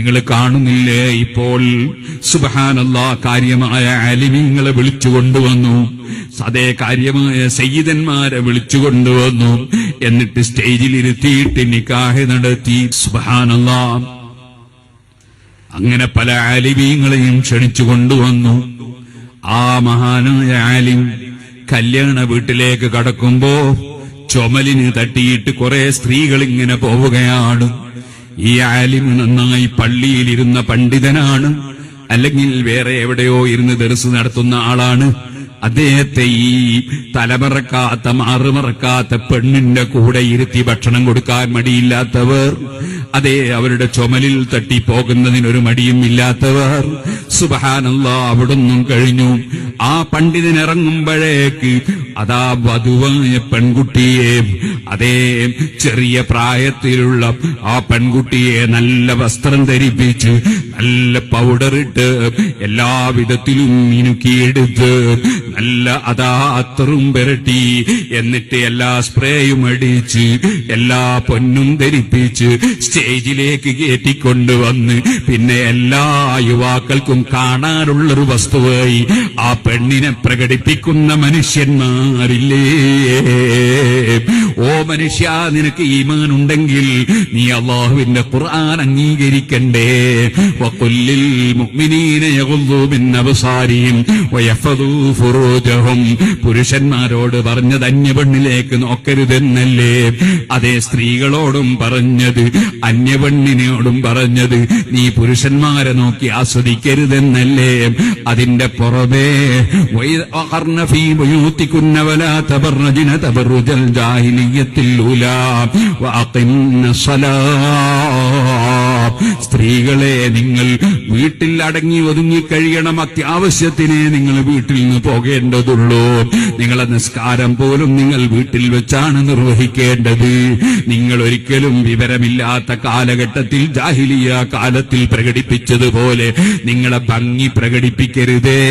നിങ്ങൾ കാണുന്നില്ലേ ഇപ്പോൾ സുബ്ഹാനല്ലാഹ് കാര്യമായ ആലിമീങ്ങളെ വിളിച്ചുകൊണ്ടുവന്നു, അതേ കാര്യമായ സയ്യിദന്മാരെ വിളിച്ചുകൊണ്ടുവന്നു, എന്നിട്ട് സ്റ്റേജിലിരുത്തിയിട്ട് നിക്കാഹ് നടത്തി. സുബ്ഹാനല്ലാഹ് അങ്ങനെ പല ആലിമീങ്ങളെയും ക്ഷണിച്ചു കൊണ്ടുവന്നു. ആ മഹാനായ ആലിം കല്യാണ വീട്ടിലേക്ക് കടക്കുമ്പോ ചുമലിന് തട്ടിയിട്ട് കുറെ സ്ത്രീകൾ ഇങ്ങനെ പോവുകയാണ്. ഈ ആലിം നന്നായി പള്ളിയിലിരുന്ന പണ്ഡിതനാണ്, അല്ലെങ്കിൽ വേറെ എവിടെയോ ഇരുന്ന് ദർസ് നടത്തുന്ന ആളാണ്. അദ്ദേഹത്തെ ഈ തലമറക്കാത്ത മാറുമറക്കാത്ത പെണ്ണിന്റെ കൂടെ ഇരുത്തി ഭക്ഷണം കൊടുക്കാൻ മടിയില്ലാത്തവർ, അതേ അവരുടെ ചുമലിൽ തട്ടി പോകുന്നതിനൊരു മടിയും ഇല്ലാത്തവർ, സുബ്ഹാനല്ലാഹ് അവിടൊന്നും കഴിഞ്ഞു. ആ പണ്ഡിതൻ ഇറങ്ങുമ്പോഴേക്ക് അതാ വധുവായ പെൺകുട്ടിയെ, അതേ ചെറിയ പ്രായത്തിലുള്ള ആ പെൺകുട്ടിയെ നല്ല വസ്ത്രം ധരിപ്പിച്ച് നല്ല പൗഡറിട്ട് എല്ലാവിധത്തിലും മിനുക്കിയെടുത്ത് നല്ല അതാ അത്തറും പുരട്ടി, എന്നിട്ട് എല്ലാ സ്പ്രേയും അടിച്ച് എല്ലാ പൊന്നും ധരിപ്പിച്ച് സ്റ്റേജിലേക്ക് കയറ്റിക്കൊണ്ടുവന്ന് പിന്നെ എല്ലാ യുവാക്കൾക്കും കാണാനുള്ളൊരു വസ്തുവായി ആ പെണ്ണിനെ പ്രകടിപ്പിക്കുന്ന മനുഷ്യന്മാരില്ലേ? ഓ മനുഷ്യ, നിനക്ക് ഈമാൻ ഉണ്ടെങ്കിൽ നീ അല്ലാഹുവിന്റെ ഖുർആൻ അംഗീകരിക്കണ്ടേ? വഖുല്ലിൽ മുഅ്മിനീന യഗ്ളൂ മിൻ അബ്സാരിഹിം വയഹ്ഫദൂ ഫുറൂജഹും. പുരുഷന്മാരോട് പറഞ്ഞത് അന്യപെണ്ണിലേക്ക് നോക്കരുതെന്നല്ലേ? അതേ സ്ത്രീകളോടും പറഞ്ഞത്, അന്യപെണ്ണിനോടും പറഞ്ഞത് നീ പുരുഷന്മാരെ നോക്കി ആസ്വദിക്കരുതെന്നല്ലേ? അതിന്റെ പുറമേ വഖർന ഫീ ബുയൂതികുന്ന വലാ തബറജ്ന തബറുജൽ ജാഹിലിയ്യത്തിൽ ഊലാ വഅഖിംന സ്വലാത്ത്. സ്ത്രീകളെ, നിങ്ങൾ വീട്ടിൽ അടങ്ങി ഒതുങ്ങി കഴിയണം. അത്യാവശ്യത്തിനെ നിങ്ങൾ വീട്ടിൽ നിന്ന് പോകേണ്ടതുള്ളൂ. നിങ്ങളെ നിസ്കാരം പോലും നിങ്ങൾ വീട്ടിൽ വെച്ചാണ് നിർവഹിക്കേണ്ടത്. നിങ്ങൾ ഒരിക്കലും വിവരമില്ലാത്ത കാലഘട്ടത്തിൽ ജാഹിലിയ കാലത്തിൽ പ്രകടിപ്പിച്ചതുപോലെ നിങ്ങളെ ഭംഗി പ്രകടിപ്പിക്കരുതേ.